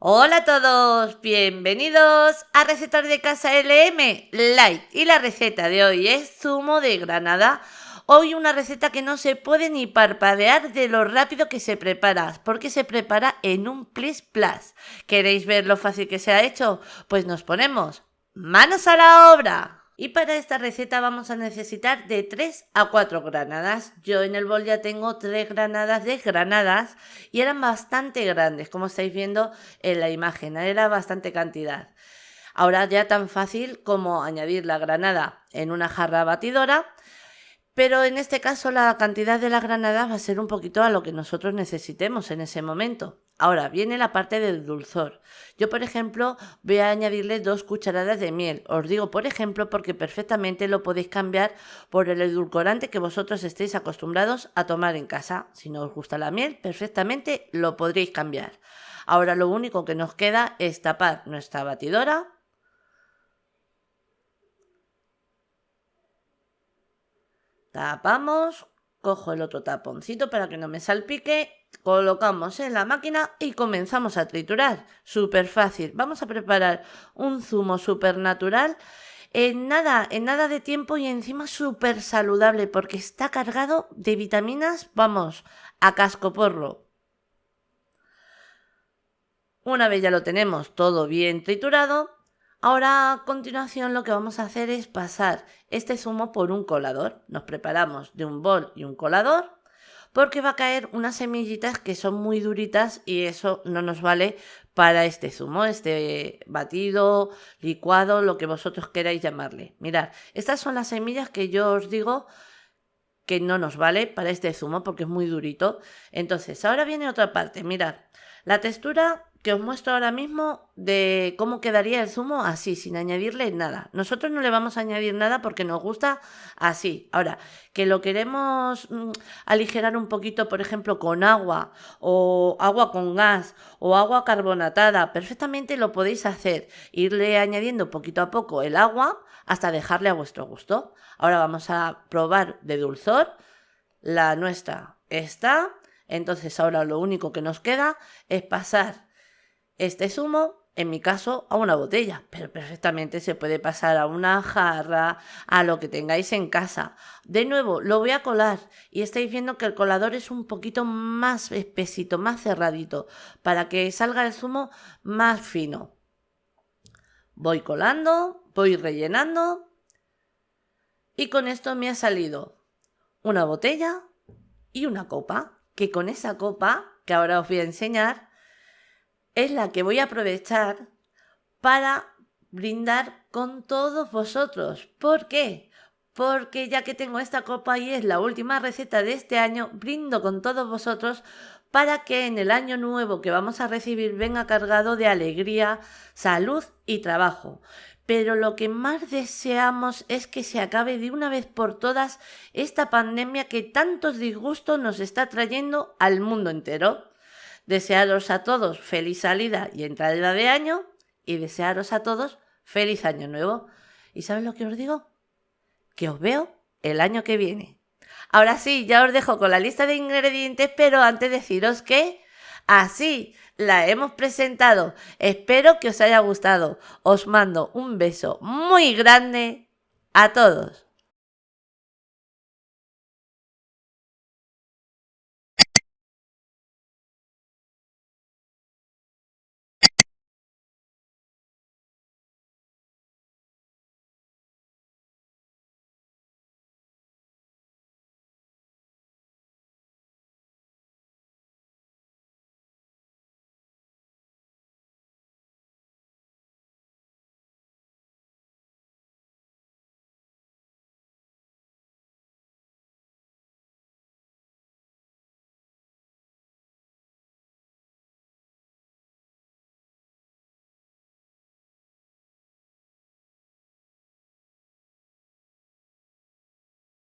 Hola a todos, bienvenidos a Recetas de Casa LM Light y la receta de hoy es zumo de granada. Hoy una receta que no se puede ni parpadear de lo rápido que se prepara, porque se prepara en un plis plas. ¿Queréis ver lo fácil que se ha hecho? Pues nos ponemos manos a la obra. Y para esta receta vamos a necesitar de 3 a 4 granadas. Yo en el bol ya tengo 3 granadas desgranadas y eran bastante grandes, como estáis viendo en la imagen, era bastante cantidad. Ahora ya tan fácil como añadir la granada en una jarra batidora, pero en este caso la cantidad de las granadas va a ser un poquito a lo que nosotros necesitemos en ese momento. Ahora viene la parte del dulzor. Yo, por ejemplo, voy a añadirle 2 cucharadas de miel. Os digo, por ejemplo, porque perfectamente lo podéis cambiar por el edulcorante que vosotros estéis acostumbrados a tomar en casa. Si no os gusta la miel, perfectamente lo podréis cambiar. Ahora lo único que nos queda es tapar nuestra batidora. Tapamos, cojo el otro taponcito para que no me salpique, colocamos en la máquina y comenzamos a triturar. Súper fácil. Vamos a preparar un zumo súper natural en nada de tiempo y encima súper saludable porque está cargado de vitaminas, vamos, a cascoporro. Una vez ya lo tenemos todo bien triturado, ahora a continuación lo que vamos a hacer es pasar este zumo por un colador. Nos preparamos de un bol y un colador porque va a caer unas semillitas que son muy duritas y eso no nos vale para este zumo, este batido, licuado, lo que vosotros queráis llamarle. Mirad, estas son las semillas que yo os digo que no nos vale para este zumo porque es muy durito. Entonces, ahora viene otra parte, mirad, la textura que os muestro ahora mismo de cómo quedaría el zumo así, sin añadirle nada. Nosotros no le vamos a añadir nada porque nos gusta así. Ahora, que lo queremos aligerar un poquito, por ejemplo, con agua o agua con gas o agua carbonatada, perfectamente lo podéis hacer. Irle añadiendo poquito a poco el agua hasta dejarle a vuestro gusto. Ahora vamos a probar de dulzor. La nuestra está. Entonces ahora lo único que nos queda es pasar este zumo, en mi caso, a una botella, pero perfectamente se puede pasar a una jarra, a lo que tengáis en casa. De nuevo, lo voy a colar y estáis viendo que el colador es un poquito más espesito, más cerradito, para que salga el zumo más fino. Voy colando, voy rellenando y con esto me ha salido una botella y una copa, que con esa copa, que ahora os voy a enseñar, es la que voy a aprovechar para brindar con todos vosotros. ¿Por qué? Porque ya que tengo esta copa y es la última receta de este año, brindo con todos vosotros para que en el año nuevo que vamos a recibir venga cargado de alegría, salud y trabajo. Pero lo que más deseamos es que se acabe de una vez por todas esta pandemia que tantos disgustos nos está trayendo al mundo entero. Desearos a todos feliz salida y entrada de año y desearos a todos feliz año nuevo. ¿Y sabes lo que os digo? Que os veo el año que viene. Ahora sí, ya os dejo con la lista de ingredientes, pero antes deciros que así la hemos presentado. Espero que os haya gustado. Os mando un beso muy grande a todos.